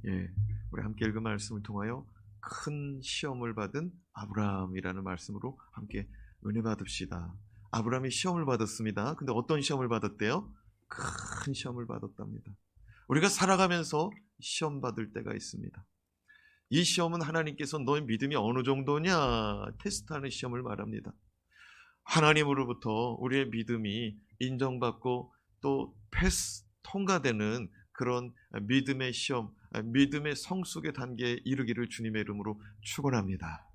예, 우리 함께 읽은 말씀을 통하여 큰 시험을 받은 아브라함이라는 말씀으로 함께 은혜 받읍시다. 아브라함이 시험을 받았습니다. 근데 어떤 시험을 받았대요? 큰 시험을 받았답니다. 우리가 살아가면서 시험 받을 때가 있습니다. 이 시험은 하나님께서 너의 믿음이 어느 정도냐 테스트하는 시험을 말합니다. 하나님으로부터 우리의 믿음이 인정받고 또 통과되는 그런 믿음의 시험, 믿음의 성숙의 단계에 이르기를 주님의 이름으로 축원합니다.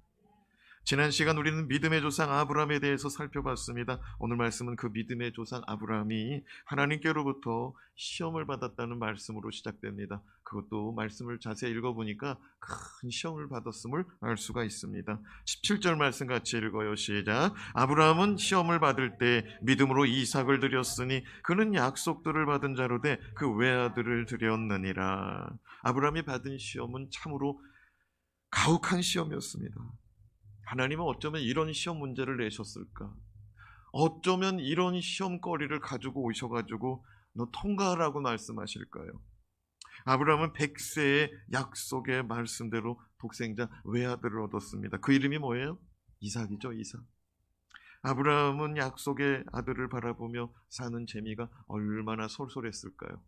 지난 시간 우리는 믿음의 조상 아브라함에 대해서 살펴봤습니다. 오늘 말씀은 그 믿음의 조상 아브라함이 하나님께로부터 시험을 받았다는 말씀으로 시작됩니다. 그것도 말씀을 자세히 읽어보니까 큰 시험을 받았음을 알 수가 있습니다. 17절 말씀 같이 읽어요. 시작. 아브라함은 시험을 받을 때 믿음으로 이삭을 드렸으니 그는 약속들을 받은 자로 돼 그 외아들을 드렸느니라. 아브라함이 받은 시험은 참으로 가혹한 시험이었습니다. 하나님은 어쩌면 이런 시험 문제를 내셨을까? 어쩌면 이런 시험거리를 가지고 오셔가지고 너 통과하라고 말씀하실까요? 아브라함은 100세의 약속의 말씀대로 독생자 외아들을 얻었습니다. 그 이름이 뭐예요? 이삭이죠, 이삭. 아브라함은 약속의 아들을 바라보며 사는 재미가 얼마나 솔솔했을까요?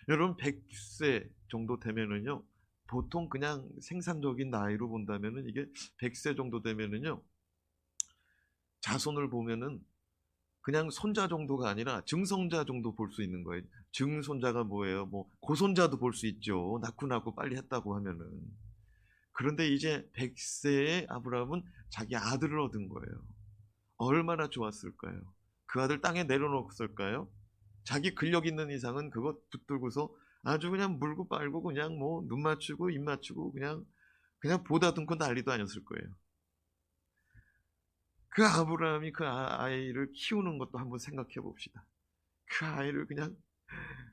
여러분 100세 정도 되면은요, 보통 그냥 생산적인 나이로 본다면은 이게 100세 정도 되면은요, 자손을 보면은 그냥 손자 정도가 아니라 증손자 정도 볼 수 있는 거예요. 증손자가 뭐예요? 뭐 고손자도 볼 수 있죠. 낳고 빨리 했다고 하면은. 그런데 이제 100세의 아브라함은 자기 아들을 얻은 거예요. 얼마나 좋았을까요? 그 아들 땅에 내려놓았을까요? 자기 근력 있는 이상은 그것 붙들고서 아주 그냥 물고 빨고 그냥 뭐 눈 맞추고 입 맞추고 그냥 보다듬고 난리도 아니었을 거예요. 그 아브라함이 그 아이를 키우는 것도 한번 생각해 봅시다. 그 아이를 그냥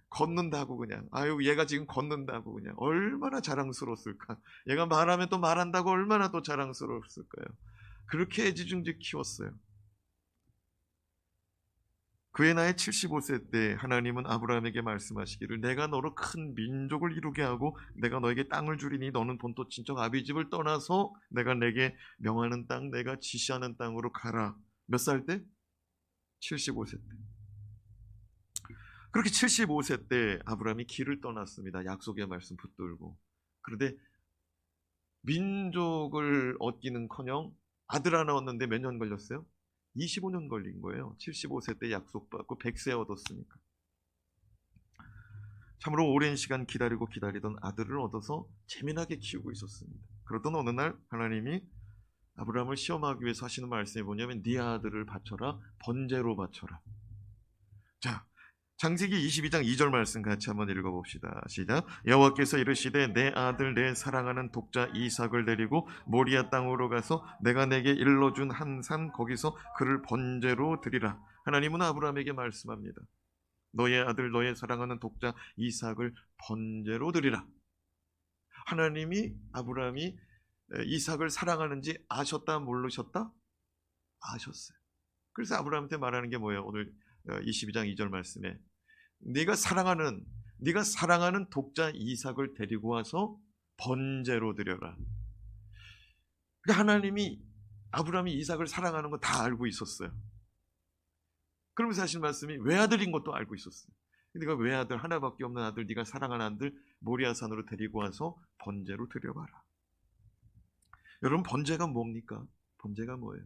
걷는다고 그냥 아유 얘가 지금 걷는다고 그냥 얼마나 자랑스러웠을까. 얘가 말하면 또 말한다고 얼마나 또 자랑스러웠을까요. 그렇게 애지중지 키웠어요. 그의 나이 75세 때 하나님은 아브라함에게 말씀하시기를 내가 너로 큰 민족을 이루게 하고 내가 너에게 땅을 주리니 너는 본토 친척 아비집을 떠나서 내가 내게 명하는 땅 내가 지시하는 땅으로 가라. 몇 살 때? 75세 때. 그렇게 75세 때 아브라함이 길을 떠났습니다. 약속의 말씀 붙들고. 그런데 민족을 얻기는커녕 아들 하나 얻는데 몇 년 걸렸어요? 25년 걸린 거예요. 75세 때 약속받고 100세 얻었으니까. 참으로 오랜 시간 기다리던 아들을 얻어서 재미나게 키우고 있었습니다. 그러던 어느 날 하나님이 아브라함을 시험하기 위해서 하시는 말씀이 뭐냐면 네 아들을 바쳐라, 번제로 바쳐라. 자, 창세기 22장 2절 말씀 같이 한번 읽어봅시다. 시작. 여호와께서 이르시되 내 아들 내 사랑하는 독자 이삭을 데리고 모리아 땅으로 가서 내가 내게 일러준 한 산 거기서 그를 번제로 드리라. 하나님은 아브라함에게 말씀합니다. 너의 아들 너의 사랑하는 독자 이삭을 번제로 드리라. 하나님이 아브라함이 이삭을 사랑하는지 아셨다 모르셨다? 아셨어요. 그래서 아브라함한테 말하는 게 뭐예요? 오늘 22장 2절 말씀에 네가 사랑하는 독자 이삭을 데리고 와서 번제로 드려라. 그러니까 하나님이 아브라함이 이삭을 사랑하는 거 다 알고 있었어요. 그러면서 하신 말씀이 외아들인 것도 알고 있었어요. 네가 외아들 하나밖에 없는 아들 네가 사랑하는 아들 모리아산으로 데리고 와서 번제로 드려봐라. 여러분 번제가 뭡니까? 번제가 뭐예요?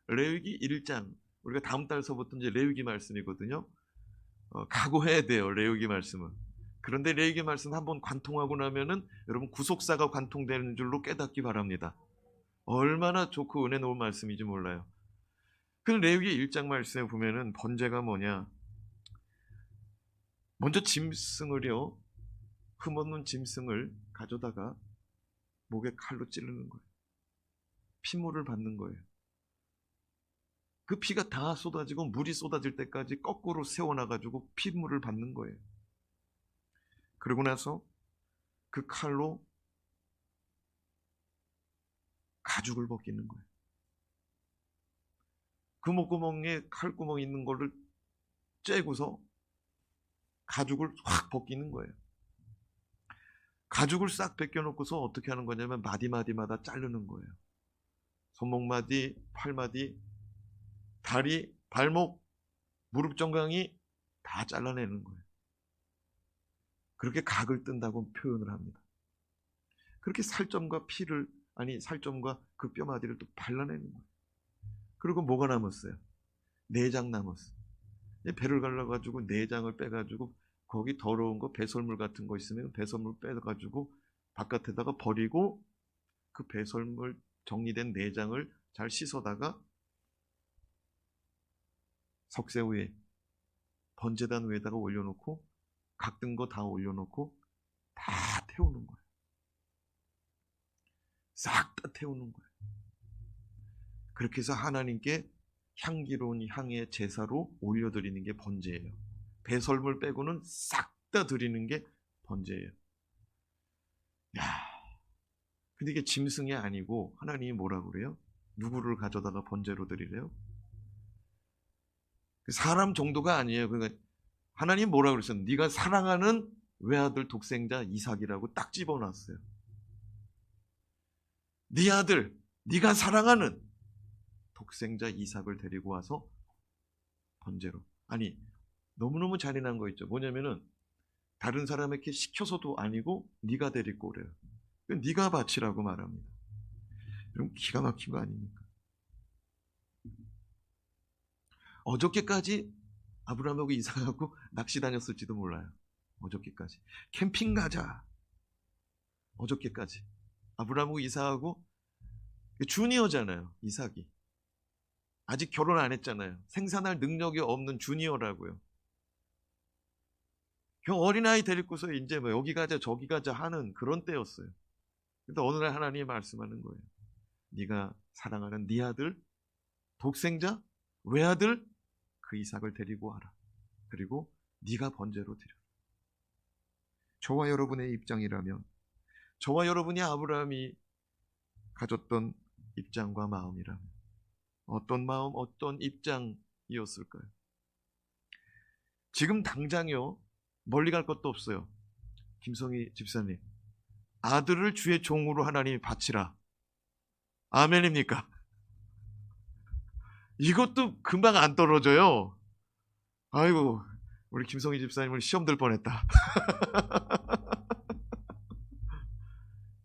레위기 1장 우리가 다음 달서부터 이제 레위기 말씀이거든요. 각오해야 돼요. 레위기 말씀은. 그런데 레위기 말씀 한번 관통하고 나면은 여러분 구속사가 관통되는 줄로 깨닫기 바랍니다. 얼마나 좋고 은혜 놓은 말씀인지 몰라요. 그 레위기 1장 말씀에 보면은 번제가 뭐냐? 먼저 짐승을요, 흠없는 짐승을 가져다가 목에 칼로 찌르는 거예요. 피물을 받는 거예요. 그 피가 다 쏟아지고 물이 쏟아질 때까지 거꾸로 세워놔가지고 피물을 받는 거예요. 그러고 나서 그 칼로 가죽을 벗기는 거예요. 그 목구멍에 칼구멍이 있는 거를 째고서 가죽을 확 벗기는 거예요. 가죽을 싹 벗겨놓고서 어떻게 하는 거냐면 마디마디마다 자르는 거예요. 손목마디, 팔마디, 다리, 발목, 무릎 정강이 다 잘라내는 거예요. 그렇게 각을 뜬다고 표현을 합니다. 그렇게 살점과 살점과 그 뼈마디를 또 발라내는 거예요. 그리고 뭐가 남았어요? 내장 남았어요. 배를 갈라가지고 내장을 빼가지고 거기 더러운 거, 배설물 같은 거 있으면 배설물 빼가지고 바깥에다가 버리고 그 배설물 정리된 내장을 잘 씻어다가 석쇠 위에, 번제단 위에다가 올려놓고 각든 거 다 올려놓고 다 태우는 거예요. 싹 다 태우는 거예요. 그렇게 해서 하나님께 향기로운 향의 제사로 올려드리는 게 번제예요. 배설물 빼고는 싹 다 드리는 게 번제예요. 야, 근데 이게 짐승이 아니고 하나님이 뭐라고 그래요? 누구를 가져다가 번제로 드리래요? 사람 정도가 아니에요. 그러니까 하나님 뭐라고 그랬어요? 네가 사랑하는 외아들 독생자 이삭이라고 딱 집어놨어요. 네 아들, 네가 사랑하는 독생자 이삭을 데리고 와서 번제로. 아니, 너무너무 잔인한 거 있죠. 뭐냐면은 다른 사람에게 시켜서도 아니고 네가 데리고 오래요. 네가 바치라고 말합니다. 그럼 기가 막힌 거 아닙니까? 어저께까지 아브라함하고 이삭하고 낚시 다녔을지도 몰라요. 어저께까지. 캠핑 가자. 어저께까지. 아브라함하고 이삭하고 주니어잖아요. 이삭이. 아직 결혼 안 했잖아요. 생산할 능력이 없는 주니어라고요. 그 어린아이 데리고서 이제 뭐 여기 가자 저기 가자 하는 그런 때였어요. 근데 어느 날 하나님이 말씀하는 거예요. 네가 사랑하는 네 아들, 독생자, 외아들 그 이삭을 데리고 와라. 그리고 네가 번제로 드려. 저와 여러분의 입장이라면, 저와 여러분이 아브라함이 가졌던 입장과 마음이라면 어떤 마음, 어떤 입장이었을까요? 지금 당장요, 멀리 갈 것도 없어요. 김성희 집사님, 아들을 주의 종으로 하나님이 바치라. 아멘입니까? 이것도 금방 안 떨어져요. 아이고, 우리 김성희 집사님은 시험 들 뻔했다.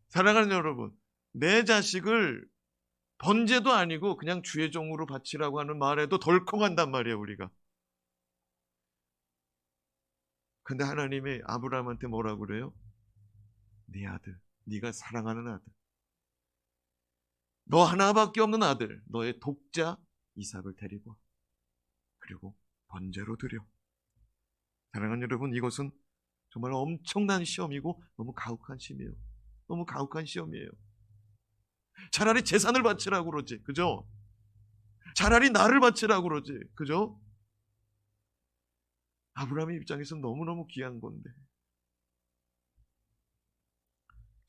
사랑하는 여러분, 내 자식을 번제도 아니고 그냥 주의 종으로 바치라고 하는 말에도 덜컹한단 말이에요, 우리가. 근데 하나님이 아브라함한테 뭐라고 그래요? 네 아들, 네가 사랑하는 아들, 너 하나밖에 없는 아들, 너의 독자 이삭을 데리고 와. 그리고 번제로 드려. 사랑하는 여러분, 이것은 정말 엄청난 시험이고 너무 가혹한 시험이에요. 너무 가혹한 시험이에요. 차라리 재산을 바치라고 그러지, 그죠? 차라리 나를 바치라고 그러지, 그죠? 아브라함의 입장에서는 너무너무 귀한 건데.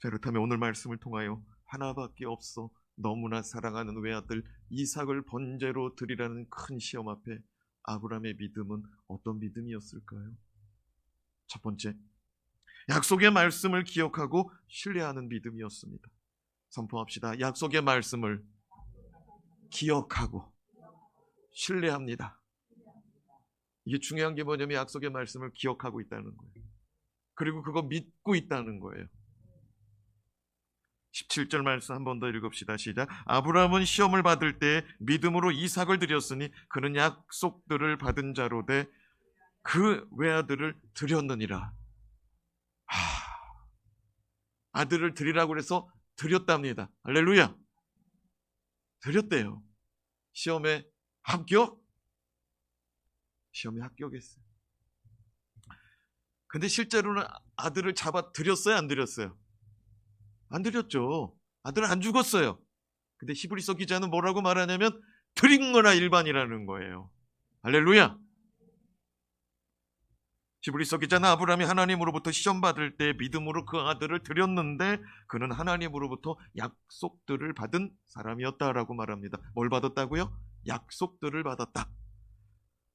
자, 그렇다면 오늘 말씀을 통하여 하나밖에 없어 너무나 사랑하는 외아들 이삭을 번제로 드리라는 큰 시험 앞에 아브라함의 믿음은 어떤 믿음이었을까요? 첫 번째, 약속의 말씀을 기억하고 신뢰하는 믿음이었습니다. 선포합시다. 약속의 말씀을 기억하고 신뢰합니다. 이게 중요한 게 뭐냐면 약속의 말씀을 기억하고 있다는 거예요. 그리고 그거 믿고 있다는 거예요. 17절 말씀 한 번 더 읽읍시다. 시작. 아브라함은 시험을 받을 때 믿음으로 이삭을 드렸으니 그는 약속들을 받은 자로 돼 그 외아들을 드렸느니라. 아들을 드리라고 해서 드렸답니다. 할렐루야. 드렸대요. 시험에 합격? 시험에 합격했어요. 근데 실제로는 아들을 잡아 드렸어요? 안 드렸어요? 안 드렸죠. 아들은 안 죽었어요. 근데 히브리서 기자는 뭐라고 말하냐면 드린 거나 일반이라는 거예요. 할렐루야. 히브리서 기자는 아브라함이 하나님으로부터 시험 받을 때 믿음으로 그 아들을 드렸는데 그는 하나님으로부터 약속들을 받은 사람이었다라고 말합니다. 뭘 받았다고요? 약속들을 받았다.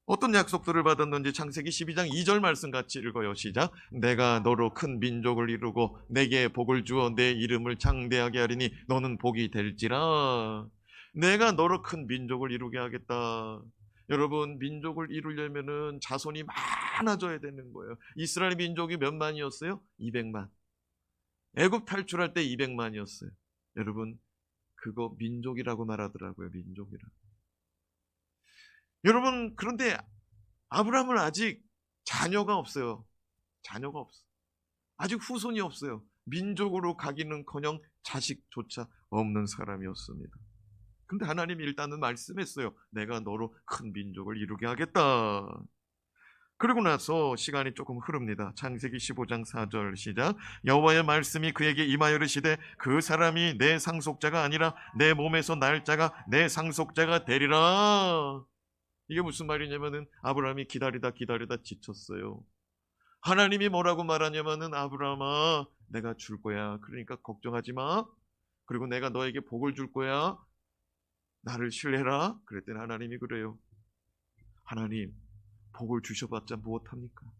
어떤 약속들을 받았는지 창세기 12장 2절 말씀 같이 읽어요. 시작. 내가 너로 큰 민족을 이루고 내게 복을 주어 내 이름을 장대하게 하리니 너는 복이 될지라. 내가 너로 큰 민족을 이루게 하겠다. 여러분, 민족을 이루려면은 자손이 많아져야 되는 거예요. 이스라엘 민족이 몇 만이었어요? 200만. 애굽 탈출할 때 200만이었어요. 여러분, 그거 민족이라고 말하더라고요. 민족이라. 여러분, 그런데 아브라함은 아직 자녀가 없어요. 자녀가 없어. 아직 후손이 없어요. 민족으로 가기는커녕 자식조차 없는 사람이었습니다. 근데 하나님이 일단은 말씀했어요. 내가 너로 큰 민족을 이루게 하겠다. 그러고 나서 시간이 조금 흐릅니다. 창세기 15장 4절 시작. 여호와의 말씀이 그에게 임하여 이르시되 그 사람이 내 상속자가 아니라 내 몸에서 날 자가 내 상속자가 되리라. 이게 무슨 말이냐면은 아브라함이 기다리다 지쳤어요. 하나님이 뭐라고 말하냐면은 아브라함아, 내가 줄 거야. 그러니까 걱정하지 마. 그리고 내가 너에게 복을 줄 거야. 나를 신뢰해라. 그랬더니 하나님이 그래요. 하나님, 복을 주셔봤자 무엇합니까?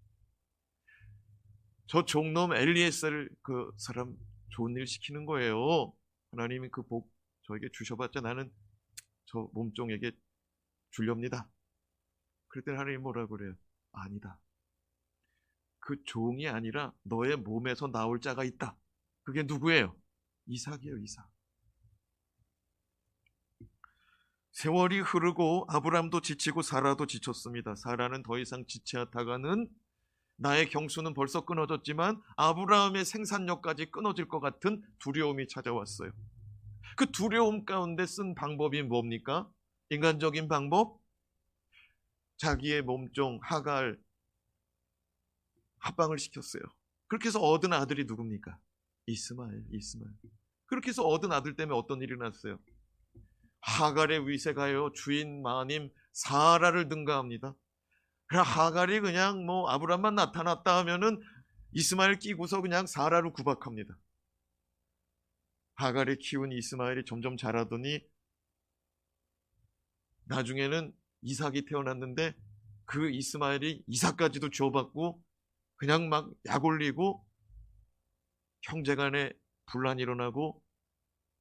저 종놈 엘리에셀 그 사람 좋은 일 시키는 거예요. 하나님이 그 복 저에게 주셔봤자 나는 저 몸종에게 주렵니다. 그랬더니 하나님 뭐라 그래요? 아니다. 그 종이 아니라 너의 몸에서 나올 자가 있다. 그게 누구예요? 이삭이에요, 이삭. 세월이 흐르고 아브람도 지치고 사라도 지쳤습니다. 사라는 더 이상 지치 않다가는 나의 경수는 벌써 끊어졌지만 아브라함의 생산력까지 끊어질 것 같은 두려움이 찾아왔어요. 그 두려움 가운데 쓴 방법이 뭡니까? 인간적인 방법? 자기의 몸종 하갈 합방을 시켰어요. 그렇게 해서 얻은 아들이 누굽니까? 이스마엘. 그렇게 해서 얻은 아들 때문에 어떤 일이 났어요? 하갈의 위세가요 주인 마님 사라를 능가합니다. 그래 하갈이 그냥 뭐 아브람만 나타났다 하면은 이스마엘 끼고서 그냥 사라를 구박합니다. 하갈이 키운 이스마엘이 점점 자라더니 나중에는 이삭이 태어났는데 그 이스마엘이 이삭까지도 주워받고 그냥 막 약 올리고 형제간에 분란이 일어나고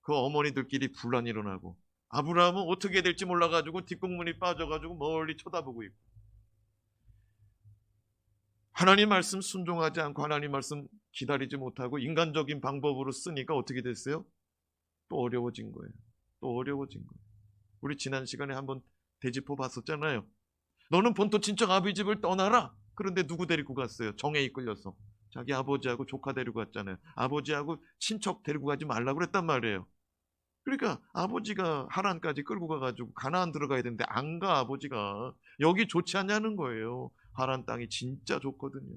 그 어머니들끼리 분란이 일어나고 아브라함은 어떻게 될지 몰라가지고 뒷공문이 빠져가지고 멀리 쳐다보고 있고 하나님 말씀 순종하지 않고 하나님 말씀 기다리지 못하고 인간적인 방법으로 쓰니까 어떻게 됐어요? 또 어려워진 거예요. 우리 지난 시간에 한번 되짚어 봤었잖아요. 너는 본토 친척 아비 집을 떠나라. 그런데 누구 데리고 갔어요? 정에 이끌려서. 자기 아버지하고 조카 데리고 갔잖아요. 아버지하고 친척 데리고 가지 말라고 그랬단 말이에요. 그러니까 아버지가 하란까지 끌고 가가지고 가나안 들어가야 되는데 안 가. 아버지가 여기 좋지 않냐는 거예요. 하란 땅이 진짜 좋거든요.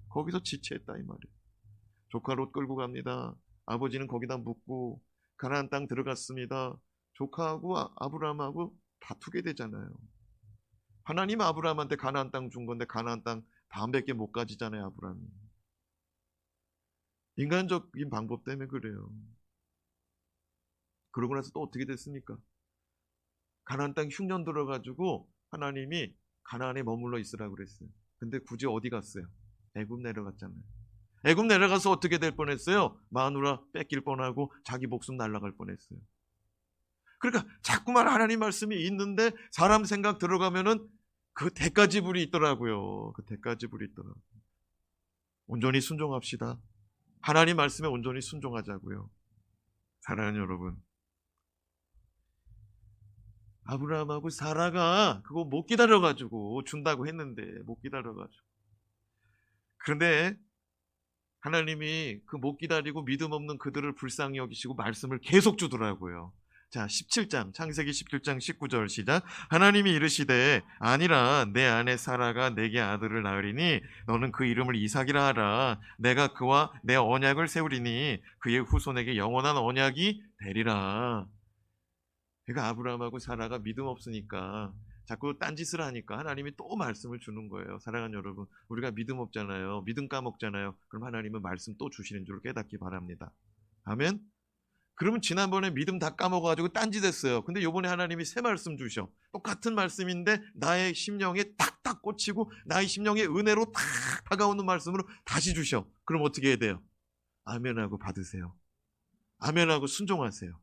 거기서 지체했다 이 말이에요. 조카 롯 끌고 갑니다. 아버지는 거기다 묻고 가나안 땅 들어갔습니다. 조카하고 아브라함하고 다투게 되잖아요. 하나님 아브라함한테 가나안 땅 준 건데 가나안 땅 반밖에 못 가지잖아요. 아브라함이. 인간적인 방법 때문에 그래요. 그러고 나서 또 어떻게 됐습니까? 가나안 땅 흉년 들어가지고 하나님이 가나안에 머물러 있으라고 그랬어요. 근데 굳이 어디 갔어요? 애굽 내려갔잖아요. 애굽 내려가서 어떻게 될 뻔했어요? 마누라 뺏길 뻔하고 자기 목숨 날아갈 뻔했어요. 그러니까 자꾸만 하나님 말씀이 있는데 사람 생각 들어가면은 그 대가지불이 있더라고요. 온전히 순종합시다. 하나님 말씀에 온전히 순종하자고요. 사랑하는 여러분, 아브라함하고 사라가 그거 못 기다려가지고 준다고 했는데 못 기다려가지고 그런데 하나님이 그 못 기다리고 믿음 없는 그들을 불쌍히 여기시고 말씀을 계속 주더라고요. 자, 17장 창세기 17장 19절 시작. 하나님이 이르시되 아니라 내 아내 사라가 내게 아들을 낳으리니 너는 그 이름을 이삭이라 하라. 내가 그와 내 언약을 세우리니 그의 후손에게 영원한 언약이 되리라. 그러니까 아브라함하고 사라가 믿음 없으니까 자꾸 딴짓을 하니까 하나님이 또 말씀을 주는 거예요. 사랑하는 여러분, 우리가 믿음 없잖아요. 믿음 까먹잖아요. 그럼 하나님은 말씀 또 주시는 줄 깨닫기 바랍니다. 아멘. 그러면 지난번에 믿음 다 까먹어가지고 딴짓했어요. 근데 요번에 하나님이 새 말씀 주셔. 똑같은 말씀인데 나의 심령에 탁탁 꽂히고 나의 심령의 은혜로 탁 다가오는 말씀으로 다시 주셔. 그럼 어떻게 해야 돼요? 아멘하고 받으세요. 아멘하고 순종하세요.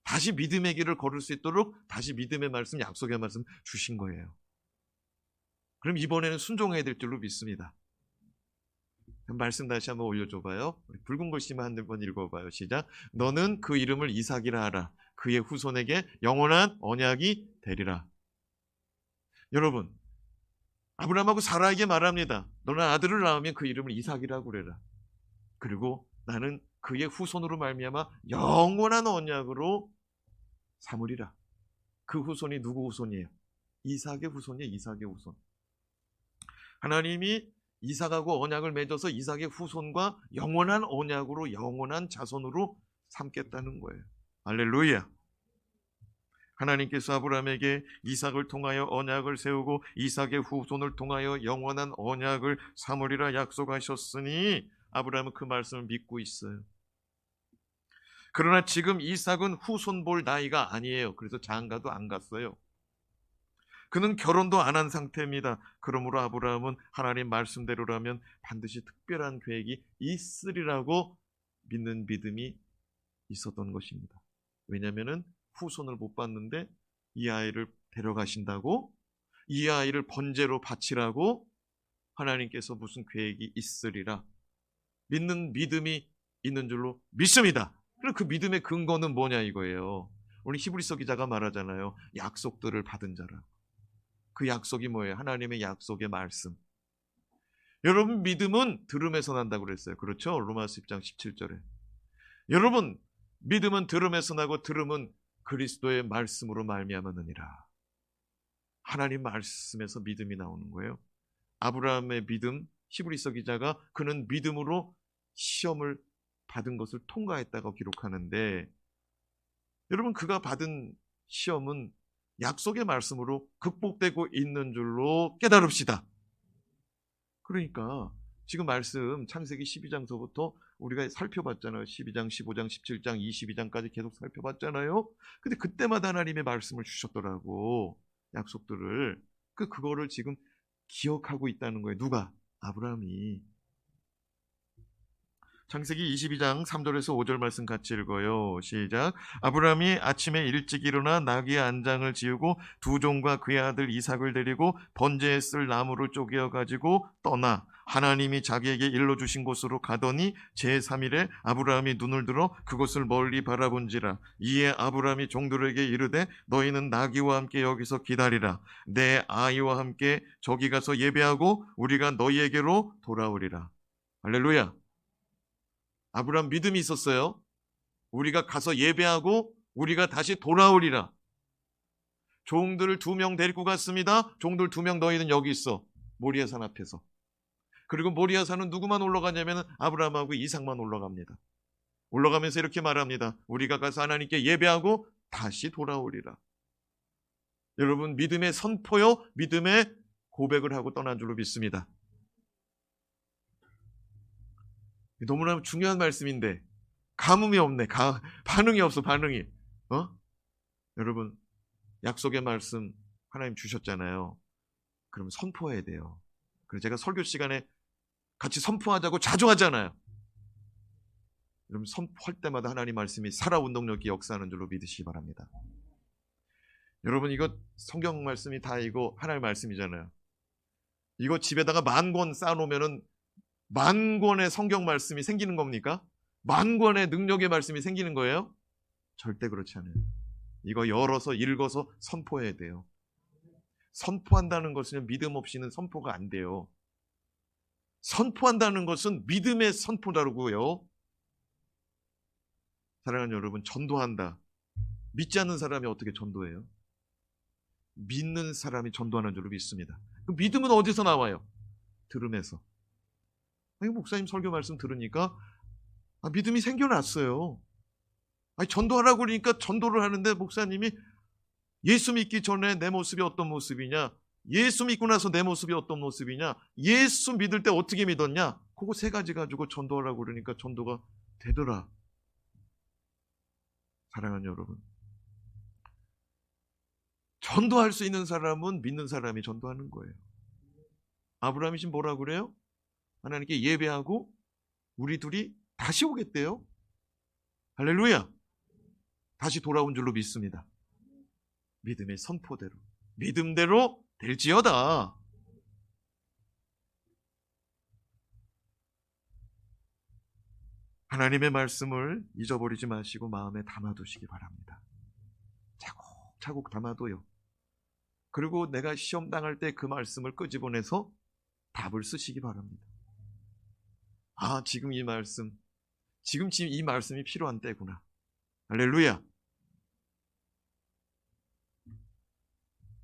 다시 믿음의 길을 걸을 수 있도록 다시 믿음의 말씀, 약속의 말씀 주신 거예요. 그럼 이번에는 순종해야 될 줄로 믿습니다. 말씀 다시 한번 올려줘봐요. 붉은 글씨만 한 번 읽어봐요. 시작. 너는 그 이름을 이삭이라 하라. 그의 후손에게 영원한 언약이 되리라. 여러분, 아브라함하고 사라에게 말합니다. 너는 아들을 낳으면 그 이름을 이삭이라고 그래라. 그리고 나는 그의 후손으로 말미암아 영원한 언약으로 삼으리라. 그 후손이 누구 후손이에요? 이삭의 후손이에요. 이삭의 후손. 하나님이 이삭하고 언약을 맺어서 이삭의 후손과 영원한 언약으로 영원한 자손으로 삼겠다는 거예요. 할렐루야. 하나님께서 아브라함에게 이삭을 통하여 언약을 세우고 이삭의 후손을 통하여 영원한 언약을 삼으리라 약속하셨으니 아브라함은 그 말씀을 믿고 있어요. 그러나 지금 이삭은 후손 볼 나이가 아니에요. 그래서 장가도 안 갔어요. 그는 결혼도 안 한 상태입니다. 그러므로 아브라함은 하나님 말씀대로라면 반드시 특별한 계획이 있으리라고 믿는 믿음이 있었던 것입니다. 왜냐하면 후손을 못 봤는데 이 아이를 데려가신다고, 이 아이를 번제로 바치라고 하나님께서 무슨 계획이 있으리라 믿는 믿음이 있는 줄로 믿습니다. 그럼 그 믿음의 근거는 뭐냐 이거예요. 오늘 히브리서 기자가 말하잖아요. 약속들을 받은 자라. 그 약속이 뭐예요? 하나님의 약속의 말씀. 여러분, 믿음은 들음에서 난다고 그랬어요. 그렇죠? 로마서 10장 17절에. 여러분, 믿음은 들음에서 나고 들음은 그리스도의 말씀으로 말미암았느니라. 하나님 말씀에서 믿음이 나오는 거예요. 아브라함의 믿음, 히브리서 기자가 그는 믿음으로 시험을 받은 것을 통과했다고 기록하는데, 여러분, 그가 받은 시험은 약속의 말씀으로 극복되고 있는 줄로 깨달읍시다. 그러니까 지금 말씀 창세기 12장서부터 우리가 살펴봤잖아요. 12장, 15장, 17장, 22장까지 계속 살펴봤잖아요. 근데 그때마다 하나님의 말씀을 주셨더라고. 약속들을. 그거를 지금 기억하고 있다는 거예요. 누가? 아브라함이. 창세기 22장 3절에서 5절 말씀 같이 읽어요. 시작. 아브라함이 아침에 일찍 일어나 나귀의 안장을 지우고 두 종과 그의 아들 이삭을 데리고 번제에 쓸 나무를 쪼개어 가지고 떠나 하나님이 자기에게 일러주신 곳으로 가더니 제3일에 아브라함이 눈을 들어 그곳을 멀리 바라본지라. 이에 아브라함이 종들에게 이르되 너희는 나귀와 함께 여기서 기다리라. 내 아이와 함께 저기 가서 예배하고 우리가 너희에게로 돌아오리라. 할렐루야. 아브라함 믿음이 있었어요. 우리가 가서 예배하고 우리가 다시 돌아오리라. 종들을 2명 데리고 갔습니다. 종들 2명 너희는 여기 있어. 모리아산 앞에서. 그리고 모리아산은 누구만 올라가냐면 아브라함하고 이삭만 올라갑니다. 올라가면서 이렇게 말합니다. 우리가 가서 하나님께 예배하고 다시 돌아오리라. 여러분, 믿음의 선포요, 믿음의 고백을 하고 떠난 줄로 믿습니다. 너무나 중요한 말씀인데 감흥이 없네. 반응이 없어. 반응이. 여러분, 약속의 말씀 하나님 주셨잖아요. 그러면 선포해야 돼요. 그래서 제가 설교 시간에 같이 선포하자고 자주 하잖아요. 여러분, 선포할 때마다 하나님 말씀이 살아 운동력이 역사하는 줄로 믿으시기 바랍니다. 여러분, 이거 성경 말씀이 다 이거 하나님 말씀이잖아요. 이거 집에다가 10,000권 쌓아놓으면은 10,000권의 성경 말씀이 생기는 겁니까? 10,000권의 능력의 말씀이 생기는 거예요? 절대 그렇지 않아요. 이거 열어서 읽어서 선포해야 돼요. 선포한다는 것은 믿음 없이는 선포가 안 돼요. 선포한다는 것은 믿음의 선포라고요. 사랑하는 여러분, 전도한다. 믿지 않는 사람이 어떻게 전도해요? 믿는 사람이 전도하는 줄로 믿습니다. 그 믿음은 어디서 나와요? 들음에서. 목사님 설교 말씀 들으니까 믿음이 생겨났어요. 전도하라고 그러니까 전도를 하는데 목사님이 예수 믿기 전에 내 모습이 어떤 모습이냐, 예수 믿고 나서 내 모습이 어떤 모습이냐, 예수 믿을 때 어떻게 믿었냐, 그거 3가지 가지고 전도하라고 그러니까 전도가 되더라. 사랑하는 여러분, 전도할 수 있는 사람은 믿는 사람이 전도하는 거예요. 아브라함이 지금 뭐라 그래요? 하나님께 예배하고 우리 둘이 다시 오겠대요. 할렐루야. 다시 돌아온 줄로 믿습니다. 믿음의 선포대로, 믿음대로 될지어다. 하나님의 말씀을 잊어버리지 마시고 마음에 담아두시기 바랍니다. 차곡차곡 담아둬요. 그리고 내가 시험 당할 때 그 말씀을 끄집어내서 답을 쓰시기 바랍니다. 아, 지금 이 말씀이 필요한 때구나. 할렐루야.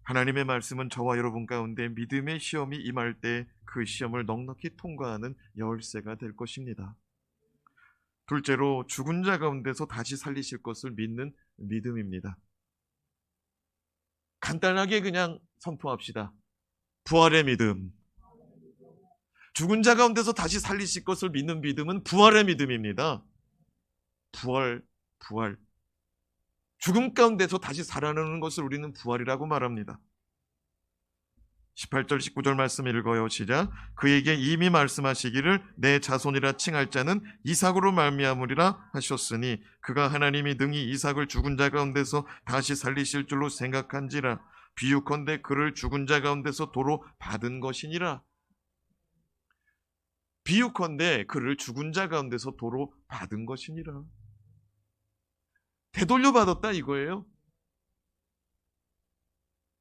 하나님의 말씀은 저와 여러분 가운데 믿음의 시험이 임할 때 그 시험을 넉넉히 통과하는 열쇠가 될 것입니다. 둘째로, 죽은 자 가운데서 다시 살리실 것을 믿는 믿음입니다. 간단하게 그냥 선포합시다. 부활의 믿음. 죽은 자 가운데서 다시 살리실 것을 믿는 믿음은 부활의 믿음입니다. 부활. 죽음 가운데서 다시 살아나는 것을 우리는 부활이라고 말합니다. 18절 19절 말씀 읽어요. 시작. 그에게 이미 말씀하시기를 내 자손이라 칭할 자는 이삭으로 말미암으리라 하셨으니 그가 하나님이 능히 이삭을 죽은 자 가운데서 다시 살리실 줄로 생각한지라. 비유컨대 그를 죽은 자 가운데서 도로 받은 것이니라. 비유컨대 그를 죽은 자 가운데서 도로 받은 것이니라. 되돌려 받았다 이거예요.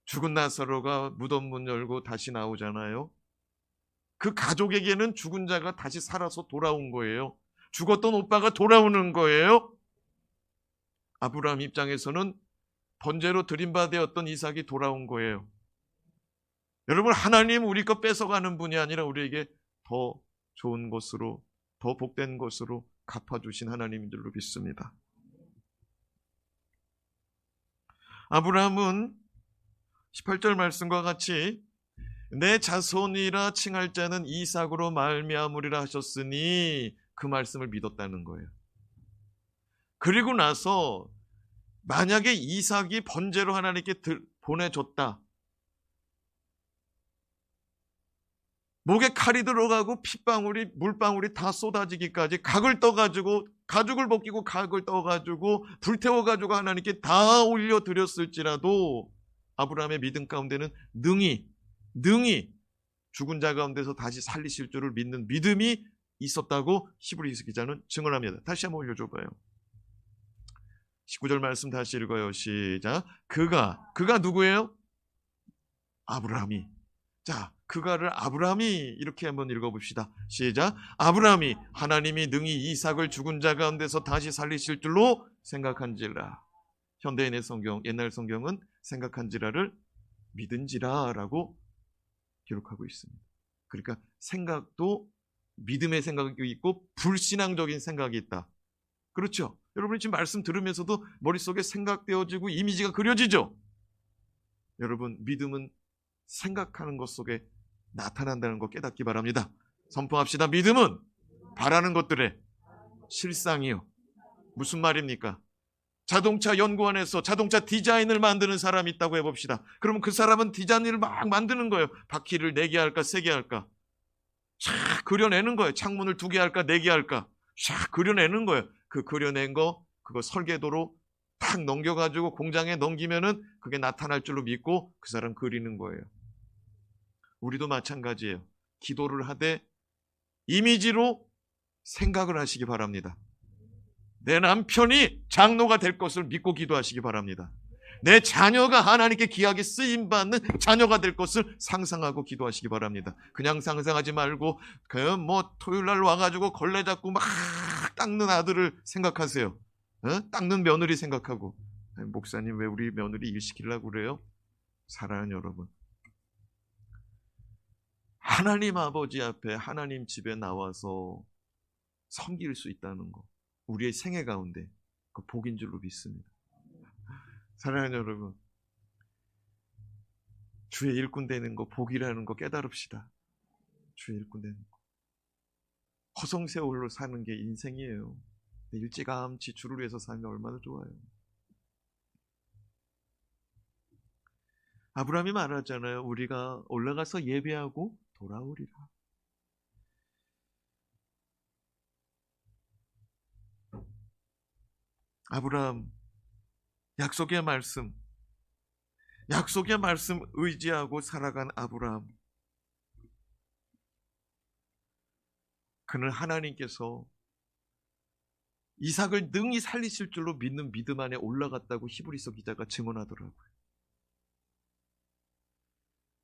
죽은 나사로가 무덤 문 열고 다시 나오잖아요. 그 가족에게는 죽은 자가 다시 살아서 돌아온 거예요. 죽었던 오빠가 돌아오는 거예요. 아브라함 입장에서는 번제로 드림받았던 이삭이 돌아온 거예요. 여러분, 하나님 우리 것 뺏어가는 분이 아니라 우리에게 더 좋은 것으로, 더 복된 것으로 갚아주신 하나님인 줄로 믿습니다. 아브라함은 18절 말씀과 같이 내 자손이라 칭할 자는 이삭으로 말미암으리라 하셨으니 그 말씀을 믿었다는 거예요. 그리고 나서 만약에 이삭이 번제로 하나님께 보내줬다. 목에 칼이 들어가고 핏방울이 물방울이 다 쏟아지기까지 각을 떠가지고 가죽을 벗기고 각을 떠가지고 불태워가지고 하나님께 다 올려드렸을지라도 아브라함의 믿음 가운데는 능히 죽은 자 가운데서 다시 살리실 줄을 믿는 믿음이 있었다고 히브리서 기자는 증언합니다. 다시 한번 올려줘봐요. 19절 말씀 다시 읽어요. 시작. 그가 누구예요? 아브라함이. 자, 그가를 아브라함이 이렇게 한번 읽어봅시다. 시작. 아브라함이 하나님이 능히 이삭을 죽은 자 가운데서 다시 살리실 줄로 생각한지라. 현대인의 성경, 옛날 성경은 생각한지라를 믿은지라라고 기록하고 있습니다. 그러니까 생각도 믿음의 생각이 있고 불신앙적인 생각이 있다. 그렇죠? 여러분이 지금 말씀 들으면서도 머릿속에 생각되어지고 이미지가 그려지죠? 여러분, 믿음은 생각하는 것 속에 나타난다는 거 깨닫기 바랍니다. 선포합시다. 믿음은 바라는 것들의 실상이요. 무슨 말입니까? 자동차 연구원에서 자동차 디자인을 만드는 사람이 있다고 해봅시다. 그러면 그 사람은 디자인을 막 만드는 거예요. 바퀴를 4개 할까 3개 할까 샥 그려내는 거예요. 창문을 2개 할까 4개 할까 샥 그려내는 거예요. 그 그려낸 거 그거 설계도로 탁 넘겨가지고 공장에 넘기면은 그게 나타날 줄로 믿고 그 사람 그리는 거예요. 우리도 마찬가지예요. 기도를 하되 이미지로 생각을 하시기 바랍니다. 내 남편이 장로가 될 것을 믿고 기도하시기 바랍니다. 내 자녀가 하나님께 귀하게 쓰임받는 자녀가 될 것을 상상하고 기도하시기 바랍니다. 그냥 상상하지 말고 토요일날 와가지고 걸레 잡고 막 닦는 아들을 생각하세요. 닦는 며느리 생각하고 목사님 왜 우리 며느리 일 시키려고 그래요? 사랑하는 여러분, 하나님 아버지 앞에 하나님 집에 나와서 섬길 수 있다는 거 우리의 생애 가운데 그 복인 줄로 믿습니다. 사랑하는 여러분, 주의 일꾼 되는 거 복이라는 거 깨달읍시다. 주의 일꾼 되는 거 허송세월로 사는 게 인생이에요. 일찌감치 주를 위해서 살면 얼마나 좋아요. 아브라함이 말하잖아요. 우리가 올라가서 예배하고 돌아오리라. 아브라함, 약속의 말씀 의지하고 살아간 아브라함. 그는 하나님께서 이삭을 능히 살리실 줄로 믿는 믿음 안에 올라갔다고 히브리서 기자가 증언하더라고요.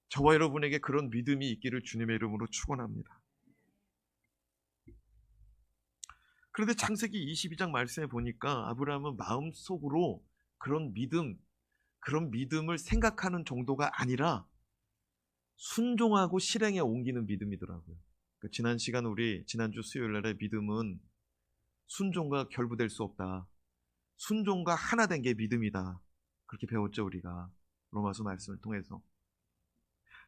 저와 여러분에게 그런 믿음이 있기를 주님의 이름으로 축원합니다. 그런데 창세기 22장 말씀에 보니까 아브라함은 마음속으로 그런 믿음을 생각하는 정도가 아니라 순종하고 실행에 옮기는 믿음이더라고요. 지난주 수요일 날의 믿음은 순종과 결부될 수 없다. 순종과 하나 된 게 믿음이다. 그렇게 배웠죠, 우리가. 로마서 말씀을 통해서.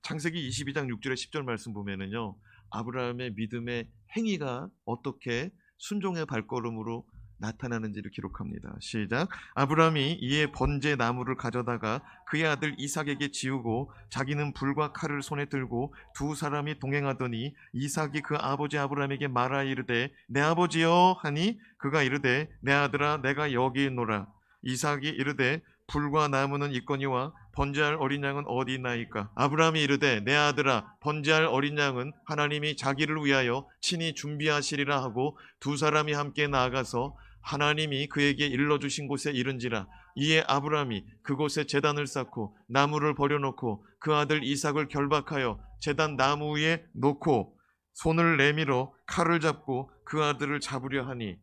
창세기 22장 6절에 10절 말씀 보면은요, 아브라함의 믿음의 행위가 어떻게 순종의 발걸음으로 나타나는지를 기록합니다. 시작. 아브라함이 이에 번제 나무를 가져다가 그의 아들 이삭에게 지우고 자기는 불과 칼을 손에 들고 두 사람이 동행하더니 이삭이 그 아버지 아브라함에게 말하 이르되 내 아버지여 하니 그가 이르되 내 아들아 내가 여기 있노라. 이삭이 이르되 불과 나무는 있거니와 번제할 어린 양은 어디 있나이까? 아브라함이 이르되 내 아들아 번제할 어린 양은 하나님이 자기를 위하여 친히 준비하시리라 하고 두 사람이 함께 나아가서 하나님이 그에게 일러주신 곳에 이른지라. 이에 아브라함이 그곳에 제단을 쌓고 나무를 버려놓고 그 아들 이삭을 결박하여 제단 나무 위에 놓고 손을 내밀어 칼을 잡고 그 아들을 잡으려 하니.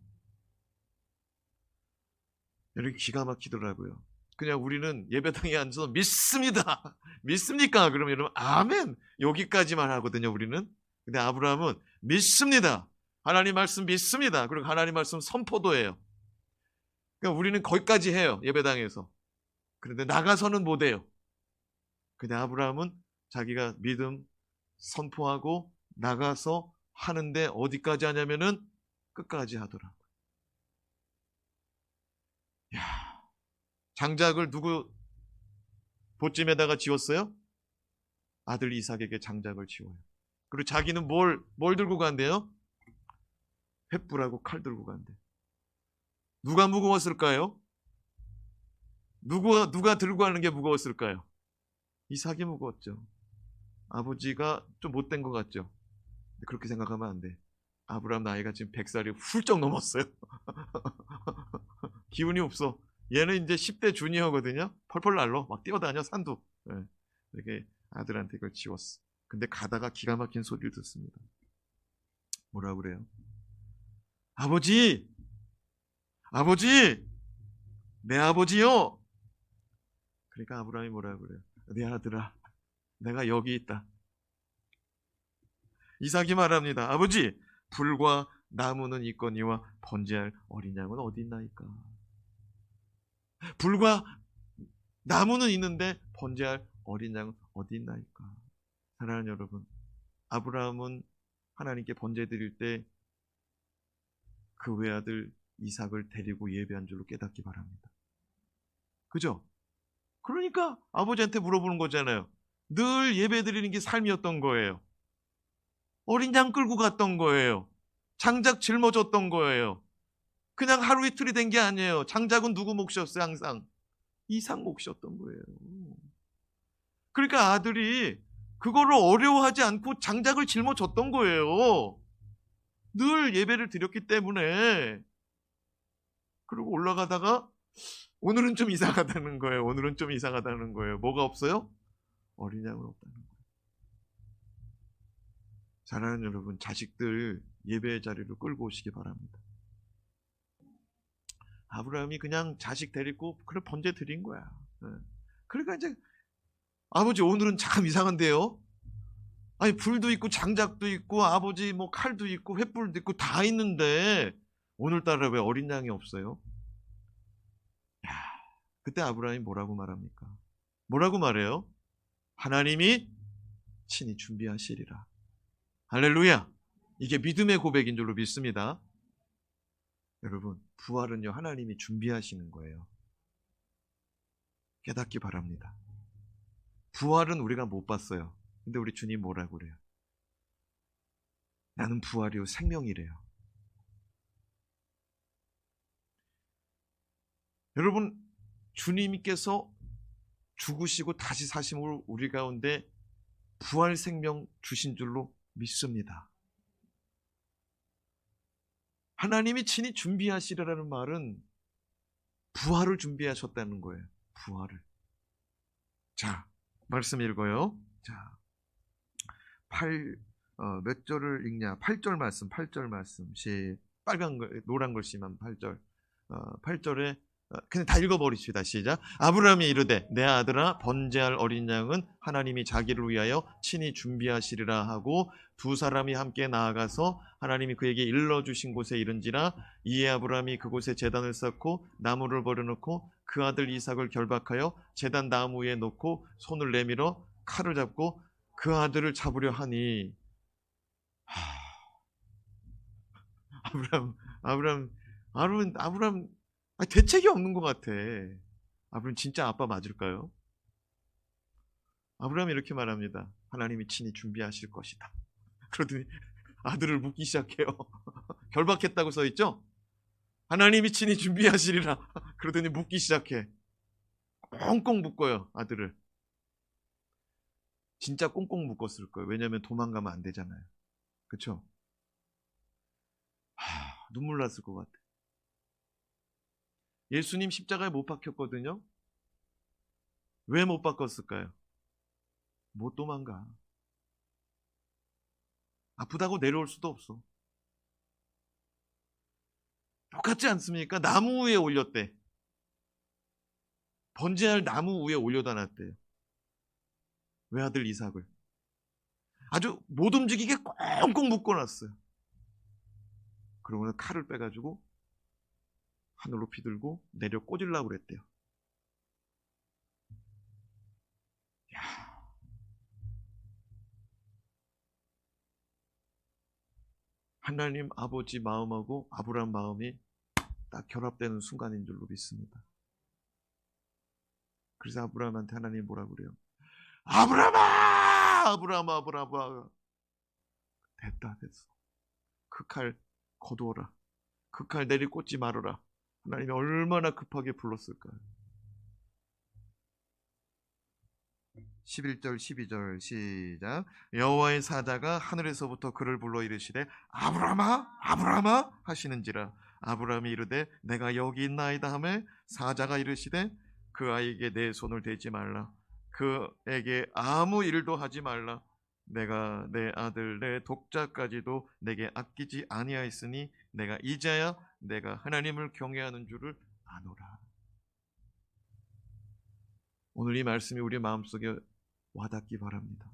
이렇게 기가 막히더라고요. 그냥 우리는 예배당에 앉아서 믿습니다. 믿습니까? 그러면 여러분 아멘 여기까지만 하거든요, 우리는. 근데 아브라함은 믿습니다. 하나님 말씀 믿습니다. 그리고 하나님 말씀 선포도 해요. 그러니까 우리는 거기까지 해요, 예배당에서. 그런데 나가서는 못 해요. 근데 아브라함은 자기가 믿음 선포하고 나가서 하는데 어디까지 하냐면은 끝까지 하더라고요. 야, 장작을 누구 보찜에다가 지웠어요? 아들 이삭에게 장작을 지워요. 그리고 자기는 뭘 들고 간대요? 횃불하고 칼 들고 간대. 누가 무거웠을까요? 누가 들고 가는 게 무거웠을까요? 이삭이 무거웠죠. 아버지가 좀 못된 것 같죠. 그렇게 생각하면 안 돼. 아브라함 나이가 지금 100살이 훌쩍 넘었어요. 기운이 없어. 얘는 이제 10대 주니어거든요. 펄펄 날로 막 뛰어다녀 산도. 네. 이렇게 아들한테 그걸 지웠어. 근데 가다가 기가 막힌 소리를 듣습니다. 뭐라 그래요? 아버지, 내 아버지요. 그러니까 아브라함이 뭐라 그래요? 내 아들아, 내가 여기 있다. 이삭이 말합니다. 아버지, 불과 나무는 있거니와 번제할 어린 양은 어디 있나이까? 불과 나무는 있는데 번제할 어린 양은 어디 있나이까? 사랑하는 여러분, 아브라함은 하나님께 번제 드릴 때 그 외아들 이삭을 데리고 예배한 줄로 깨닫기 바랍니다. 그죠? 그러니까 아버지한테 물어보는 거잖아요. 늘 예배 드리는 게 삶이었던 거예요. 어린 양 끌고 갔던 거예요. 장작 짊어졌던 거예요. 그냥 하루 이틀이 된 게 아니에요. 장작은 누구 몫이었어요? 항상 이삭 몫이었던 거예요. 그러니까 아들이 그거를 어려워하지 않고 장작을 짊어졌던 거예요. 늘 예배를 드렸기 때문에. 그리고 올라가다가 오늘은 좀 이상하다는 거예요. 뭐가 없어요? 어린 양은 없다는 거예요. 사랑하는 여러분, 자식들 예배의 자리로 끌고 오시기 바랍니다. 아브라함이 그냥 자식 데리고 그래 번제 드린 거야. 그러니까 이제 아버지 오늘은 참 이상한데요. 아니 불도 있고 장작도 있고 아버지 뭐 칼도 있고 횃불도 있고 다 있는데 오늘따라 왜 어린 양이 없어요? 야, 그때 아브라함이 뭐라고 말합니까? 뭐라고 말해요? 하나님이 친히 준비하시리라. 할렐루야. 이게 믿음의 고백인 줄로 믿습니다. 여러분, 부활은요 하나님이 준비하시는 거예요. 깨닫기 바랍니다. 부활은 우리가 못 봤어요. 근데 우리 주님 뭐라고 그래요? 나는 부활이요 생명이래요. 여러분, 주님께서 죽으시고 다시 사심으로 우리 가운데 부활 생명 주신 줄로 믿습니다. 하나님이 친히 준비하시리라는 말은 부활을 준비하셨다는 거예요. 부활을. 자, 말씀 읽어요. 자, 몇 절을 읽냐? 8절 말씀, 8절 말씀. 노란 글씨만 8절. 8절에 그냥 다 읽어버리십시다. 시작. 아브라함이 이르되 내 아들아 번제할 어린 양은 하나님이 자기를 위하여 친히 준비하시리라 하고 두 사람이 함께 나아가서 하나님이 그에게 일러주신 곳에 이른지라. 이에 아브라함이 그곳에 제단을 쌓고 나무를 버려놓고 그 아들 이삭을 결박하여 제단 나무 위에 놓고 손을 내밀어 칼을 잡고 그 아들을 잡으려 하니 아브라함 대책이 없는 것 같아. 아브라함 진짜 아빠 맞을까요? 아브라함이 이렇게 말합니다. 하나님이 친히 준비하실 것이다. 그러더니 아들을 묻기 시작해요. 결박했다고 써있죠? 하나님이 친히 준비하시리라. 그러더니 묻기 시작해. 꽁꽁 묶어요, 아들을. 진짜 꽁꽁 묶었을 거예요. 왜냐하면 도망가면 안 되잖아요. 그렇죠? 눈물 났을 것 같아. 예수님 십자가에 못 박혔거든요. 왜 못 박혔을까요? 못 도망가. 아프다고 내려올 수도 없어. 똑같지 않습니까? 나무 위에 올렸대. 번제할 나무 위에 올려다 놨대요. 외아들 이삭을. 아주 못 움직이게 꽁꽁 묶어놨어요. 그러고는 칼을 빼가지고 하늘로 피들고 내려 꽂으려고 그랬대요. 야. 하나님 아버지 마음하고 아브라함 마음이 딱 결합되는 순간인 줄로 믿습니다. 그래서 아브라함한테 하나님 뭐라고 그래요? 아브라함아! 아브라함아! 됐어. 그 칼 거두어라. 그 칼 내리 꽂지 말아라. 하나님이 얼마나 급하게 불렀을까요? 11절 12절 시작. 여호와의 사자가 하늘에서부터 그를 불러 이르시되 아브라함아 하시는지라. 아브라함이 이르되 내가 여기 있나이다 하매 사자가 이르시되 그 아이에게 내 손을 대지 말라. 그에게 아무 일도 하지 말라. 내가 내 아들 내 독자까지도 내게 아끼지 아니하였으니 내가 이제야 내가 하나님을 경외하는 줄을 아노라. 오늘 이 말씀이 우리 마음속에 와닿기 바랍니다.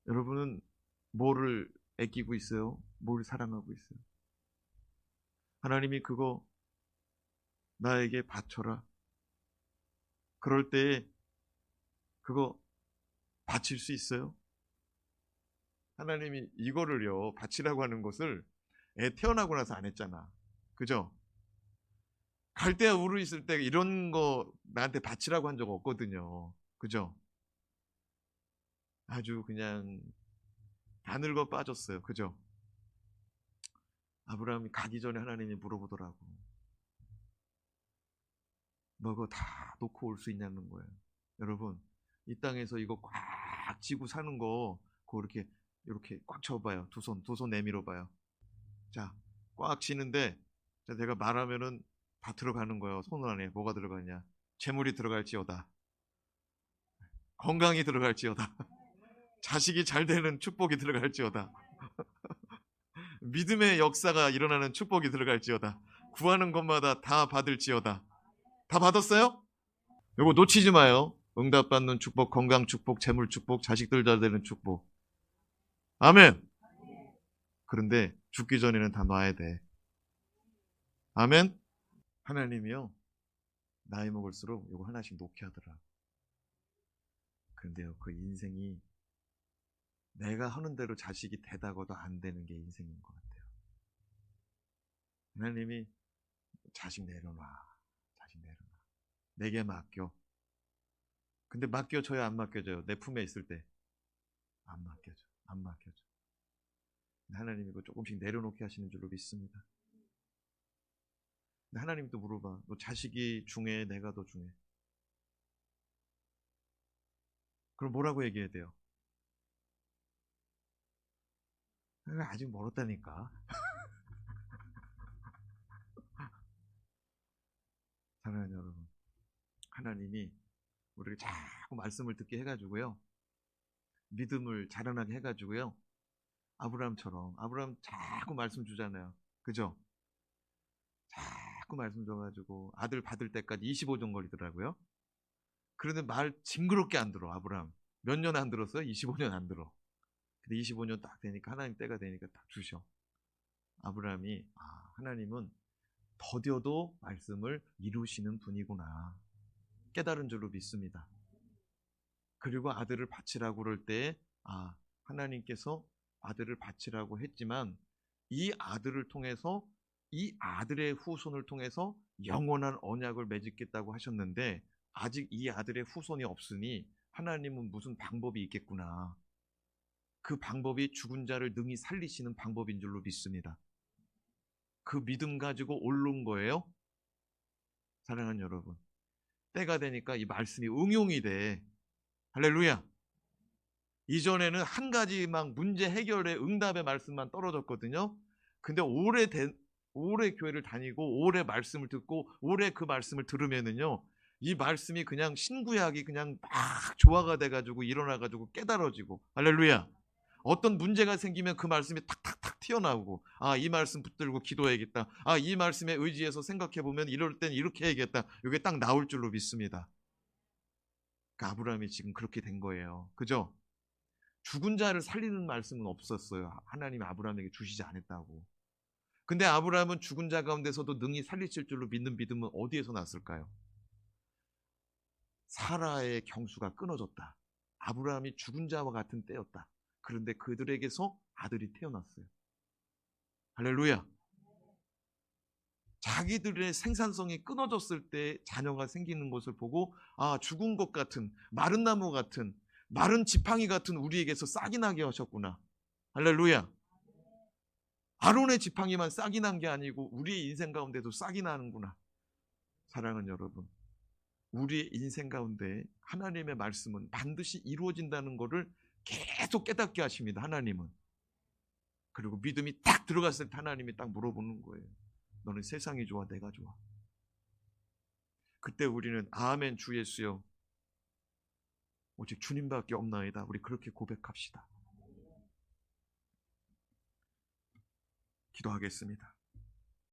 여러분은 뭐를 아끼고 있어요? 뭘 사랑하고 있어요? 하나님이 그거 나에게 바쳐라. 그럴 때 그거 바칠 수 있어요? 하나님이 이거를요, 바치라고 하는 것을 애 태어나고 나서 안 했잖아. 그죠? 갈대아 우르 있을 때 이런 거 나한테 바치라고 한 적 없거든요. 그죠? 아주 그냥 다 늙어 빠졌어요. 그죠? 아브라함이 가기 전에 하나님이 물어보더라고. 너 그거 다 놓고 올 수 있냐는 거예요. 여러분, 이 땅에서 이거 꽉 쥐고 사는 거 그거 이렇게 꽉 쳐봐요. 두 손 내밀어 봐요. 자, 꽉 쥐는데 제가 말하면은 다 들어가는 거예요. 손 안에 뭐가 들어가냐? 재물이 들어갈지어다. 건강이 들어갈지어다. 자식이 잘 되는 축복이 들어갈지어다. 믿음의 역사가 일어나는 축복이 들어갈지어다. 구하는 것마다 다 받을지어다. 다 받았어요? 이거 놓치지 마요. 응답받는 축복, 건강 축복, 재물 축복, 자식들 잘 되는 축복. 아멘. 그런데 죽기 전에는 다 놔야 돼. 아멘. 하나님이요, 나이 먹을수록 이거 하나씩 놓게 하더라. 그런데요, 그 인생이 내가 하는 대로 자식이 되다가도 안 되는 게 인생인 것 같아요. 하나님이 자식 내려놔. 내게 맡겨. 근데 맡겨줘야 안 맡겨져요? 내 품에 있을 때 안 맡겨져. 안 맡겨져. 하나님이 이거 조금씩 내려놓게 하시는 줄로 믿습니다. 근데 하나님이 또 물어봐. 너 자식이 중요해? 내가 더 중요해? 그럼 뭐라고 얘기해야 돼요? 아직 멀었다니까. 사랑하는 여러분, 하나님이 우리를 자꾸 말씀을 듣게 해가지고요, 믿음을 자라나게 해가지고요, 아브라함처럼, 아브라함 자꾸 말씀 주잖아요. 그죠? 자꾸 말씀 줘가지고 아들 받을 때까지 25년 걸리더라고요. 그런데 말 징그럽게 안 들어. 아브라함 몇 년 안 들었어요? 25년 안 들어. 근데 25년 딱 되니까, 하나님 때가 되니까 딱 주셔. 아브라함이, 하나님은 더뎌도 말씀을 이루시는 분이구나 깨달은 줄로 믿습니다. 그리고 아들을 바치라고 그럴 때, 하나님께서 아들을 바치라고 했지만 이 아들을 통해서, 이 아들의 후손을 통해서 영원한 언약을 맺겠다고 하셨는데, 아직 이 아들의 후손이 없으니 하나님은 무슨 방법이 있겠구나. 그 방법이 죽은 자를 능히 살리시는 방법인 줄로 믿습니다. 그 믿음 가지고 오른 거예요. 사랑하는 여러분, 때가 되니까 이 말씀이 응용이 돼. 할렐루야. 이전에는 한 가지 막 문제 해결의 응답의 말씀만 떨어졌거든요. 근데 오래 교회를 다니고 오래 말씀을 듣고 오래 그 말씀을 들으면은요, 이 말씀이 그냥 신구약이 그냥 막 조화가 돼가지고 일어나가지고 깨달아지고, 할렐루야. 어떤 문제가 생기면 그 말씀이 탁탁탁 튀어나오고, 이 말씀 붙들고 기도해야겠다. 이 말씀에 의지해서 생각해보면 이럴 땐 이렇게 해야겠다. 이게 딱 나올 줄로 믿습니다. 그러니까 아브라함이 지금 그렇게 된 거예요. 그죠? 죽은 자를 살리는 말씀은 없었어요. 하나님이 아브라함에게 주시지 않았다고. 근데 아브라함은 죽은 자 가운데서도 능히 살리실 줄로 믿는 믿음은 어디에서 났을까요? 사라의 경수가 끊어졌다. 아브라함이 죽은 자와 같은 때였다. 그런데 그들에게서 아들이 태어났어요. 할렐루야. 자기들의 생산성이 끊어졌을 때 자녀가 생기는 것을 보고, 죽은 것 같은, 마른 나무 같은, 마른 지팡이 같은 우리에게서 싹이 나게 하셨구나. 할렐루야. 아론의 지팡이만 싹이 난 게 아니고 우리의 인생 가운데도 싹이 나는구나. 사랑하는 여러분, 우리의 인생 가운데 하나님의 말씀은 반드시 이루어진다는 것을 계속 깨닫게 하십니다. 하나님은. 그리고 믿음이 딱 들어갔을 때 하나님이 딱 물어보는 거예요. 너는 세상이 좋아, 내가 좋아? 그때 우리는 아멘 주 예수여, 오직 주님밖에 없나이다. 우리 그렇게 고백합시다. 기도하겠습니다.